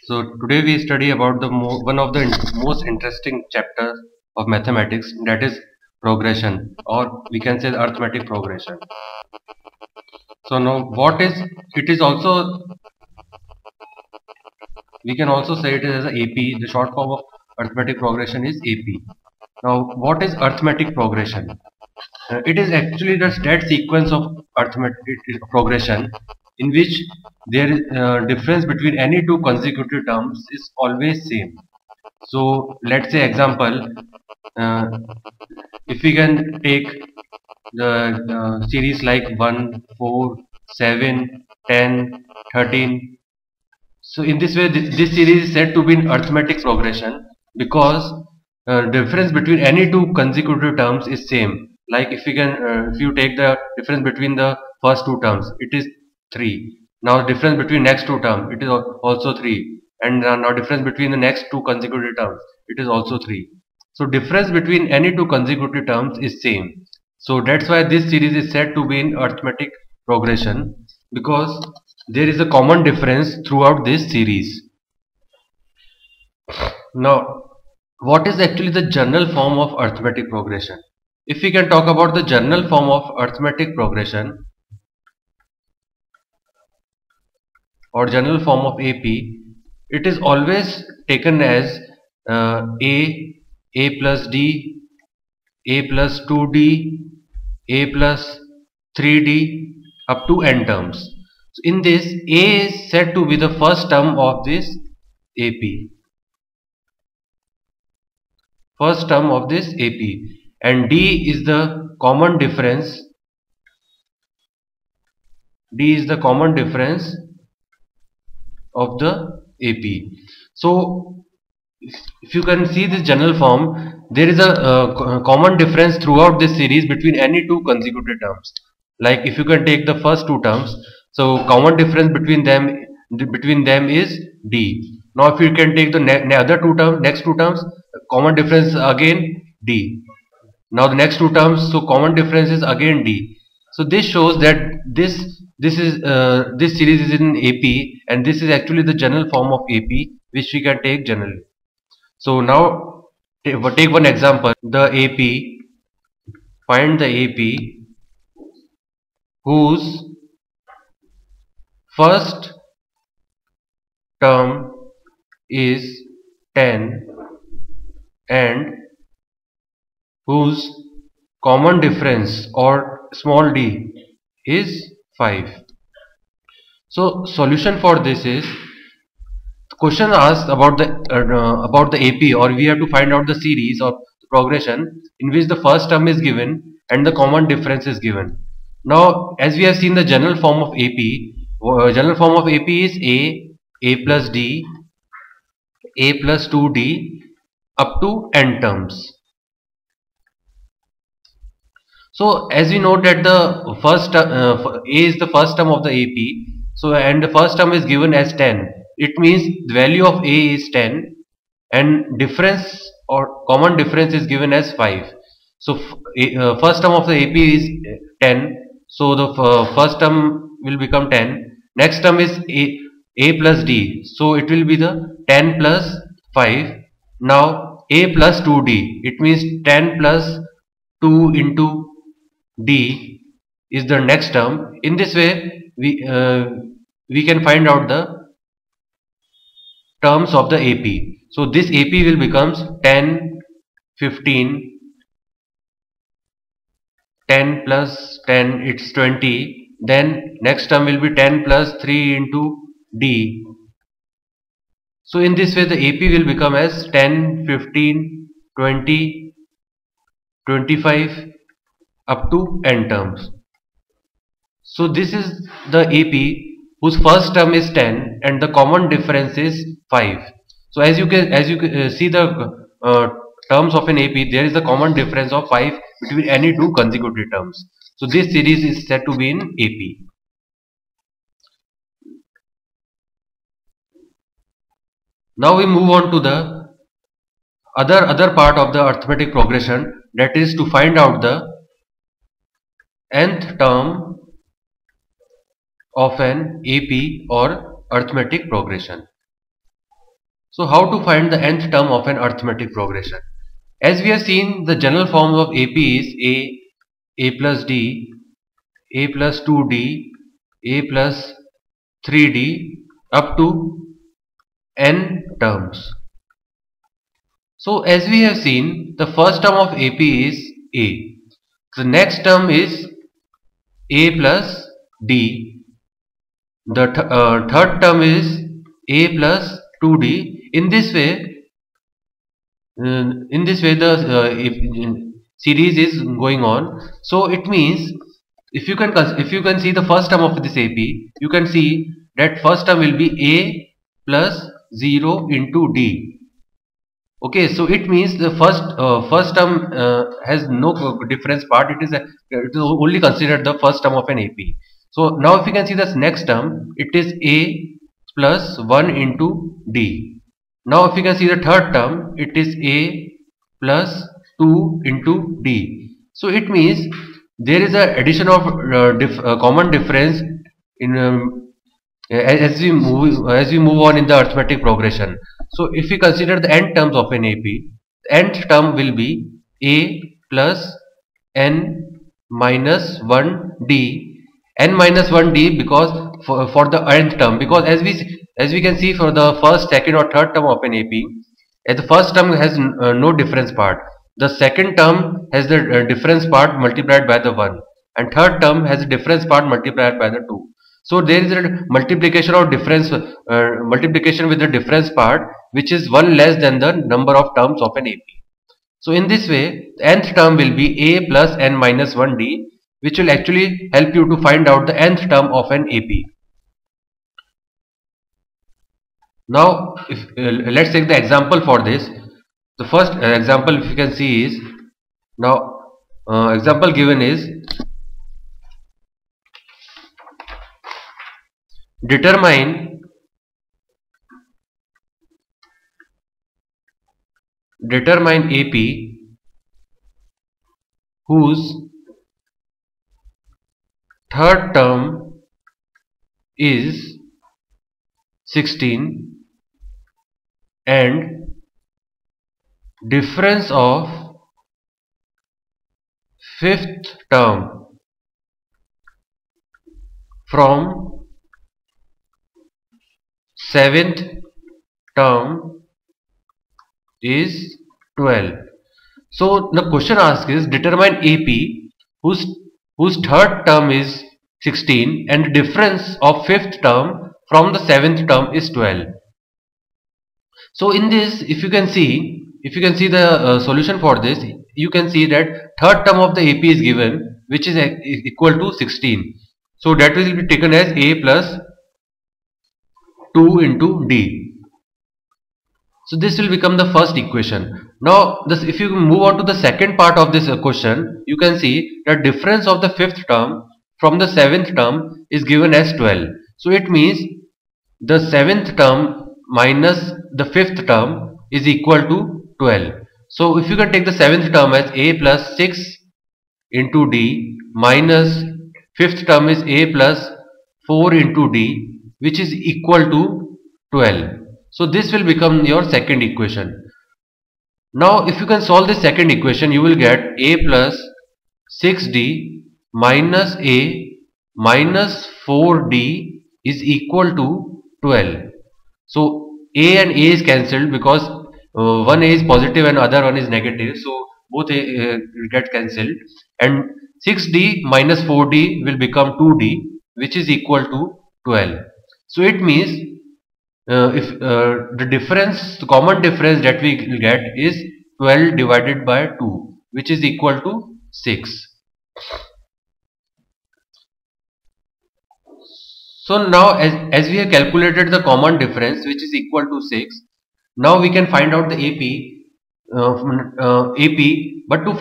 So today we study about the one of the most interesting chapters of mathematics, that is progression, or we can say the arithmetic progression. So now what is it is also we can also say it as a AP. The short form of arithmetic progression is AP. Now what is arithmetic progression? It is actually the state sequence of arithmetic progression in which there is difference between any two consecutive terms is always same. So let's say example, uh, if we can take the series like 1, 4, 7, 10, 13. So in this way this series is said to be in arithmetic progression because difference between any two consecutive terms is same. Like if you take the difference between the first two terms, it is 3. Now difference between next two terms, it is also 3, and now difference between the next two consecutive terms, it is also 3. So difference between any two consecutive terms is same. So that's why this series is said to be in arithmetic progression, because there is a common difference throughout this series. Now, what is actually the general form of arithmetic progression? If we can talk about the general form of arithmetic progression or general form of AP, it is always taken as A plus D, A plus 2D, A plus 3D up to n terms. So in this, A is said to be the first term of this AP. First term of this AP, and D is the common difference. D is the common difference of the AP. So if you can see this general form, there is a common difference throughout this series between any two consecutive terms. Like if you can take the first two terms, so common difference between them is D. Now if you can take the next two terms, common difference again D. Now the next two terms, so common difference is again D. So this shows that this series is in AP, and this is actually the general form of AP which we can take generally. So now take one example. Find the AP whose first term is 10 and whose common difference or small d is 5. So solution for this is, the question asked about the AP, or we have to find out the series or progression in which the first term is given and the common difference is given. Now as we have seen the general form of AP, general form of AP is A plus D, A plus 2D up to n terms. So as we know that the first A is the first term of the AP, so and the first term is given as 10. It means the value of A is 10 and difference or common difference is given as 5. So first term of the AP is 10. So the first term will become 10. Next term is A plus D. So it will be the 10 plus 5. Now A plus 2D. It means 10 plus 2 into D is the next term. In this way we can find out the terms of the AP. So this AP will becomes 10, 15, 10 plus 10, it's 20. Then next term will be 10 plus 3 into D. So in this way the AP will become as 10, 15, 20, 25 up to n terms. So this is the AP whose first term is 10 and the common difference is 5. So as you can see the terms of an AP, there is a common difference of 5 between any two consecutive terms. So this series is said to be in AP. Now we move on to the other part of the arithmetic progression, that is to find out the nth term of an AP or arithmetic progression. So how to find the nth term of an arithmetic progression? As we have seen, the general form of AP is A plus D, A plus 2D, A plus 3D up to n terms. So as we have seen, the first term of AP is A. The next term is A plus D. The third term is A plus 2D. In this way the series is going on. So it means if you can see the first term of this AP, you can see that first term will be A plus 0 into D. Okay, so it means the first term has no difference part. It is only considered the first term of an AP. So now if you can see this next term, it is A plus 1 into D. Now if you can see the third term, it is A plus 2 into D. So it means there is a addition of common difference in as we move on in the arithmetic progression. So if we consider the n terms of an AP, the nth term will be A plus n minus 1D, n minus 1D because for the nth term, because as we can see for the first, second or third term of an AP, the first term has no difference part. The second term has the difference part multiplied by the 1, and third term has a difference part multiplied by the 2. So there is a multiplication of difference, multiplication with the difference part, which is 1 less than the number of terms of an AP. So in this way, the nth term will be A plus n minus 1D, which will actually help you to find out the nth term of an AP. Now, let's take the example for this. The first example, if you can see, is now example given is determine AP whose third term is 16 and difference of fifth term from seventh term is 12. So the question asked is determine AP whose third term is 16 and the difference of fifth term from the seventh term is 12. So in this, if you can see the solution for this, you can see that third term of the AP is given, which is equal to 16. So that will be taken as A plus 2 into D. So this will become the first equation. Now if you move on to the second part of this question, you can see that difference of the fifth term from the seventh term is given as 12. So it means the seventh term minus the fifth term is equal to 12. So if you can take the seventh term as A plus 6 into D minus fifth term is A plus 4 into D, which is equal to 12. So this will become your second equation. Now if you can solve this second equation, you will get A plus 6D minus A minus 4D is equal to 12. So A and A is cancelled because one A is positive and other one is negative, so both get cancelled, and 6D minus 4D will become 2D, which is equal to 12. So it means if the common difference that we will get is 12 divided by 2, which is equal to 6. So now as we have calculated the common difference, which is equal to 6, now we can find out the AP. But to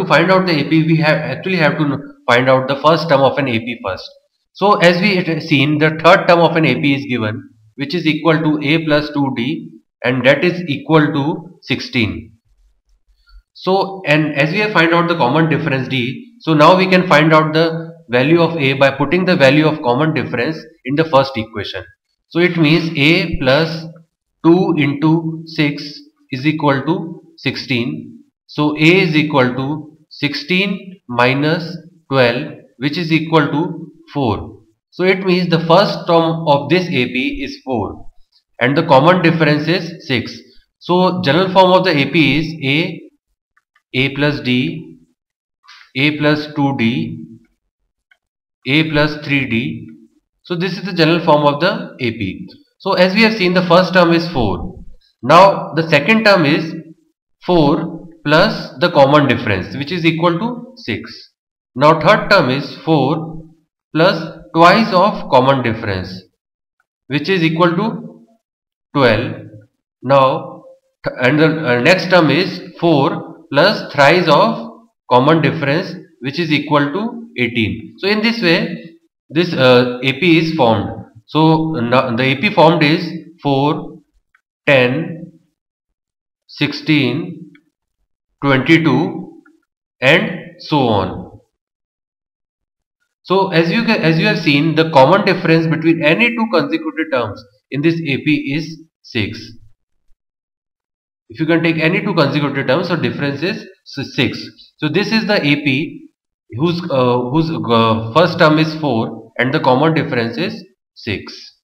find out the AP, we have to find out the first term of an AP first. So as we have seen, the third term of an AP is given, which is equal to A plus 2D, and that is equal to 16. So, and as we have find out the common difference D, so now we can find out the value of A by putting the value of common difference in the first equation. So it means A plus 2 into 6 is equal to 16. So A is equal to 16 minus 12, which is equal to 4. So it means the first term of this AP is 4 and the common difference is 6. So general form of the AP is A plus D, A plus 2D, A plus 3D. So this is the general form of the AP. So as we have seen, the first term is 4. Now the second term is 4 plus the common difference, which is equal to 6. Now third term is 4 plus twice of common difference, which is equal to 12. Now and the next term is 4 plus thrice of common difference, which is equal to 18. So in this way this AP is formed. So now the AP formed is 4, 10, 16, 22 and so on. So as you have seen, the common difference between any two consecutive terms in this AP is 6. If you can take any two consecutive terms, so difference is 6. So this is the AP whose first term is 4 and the common difference is 6.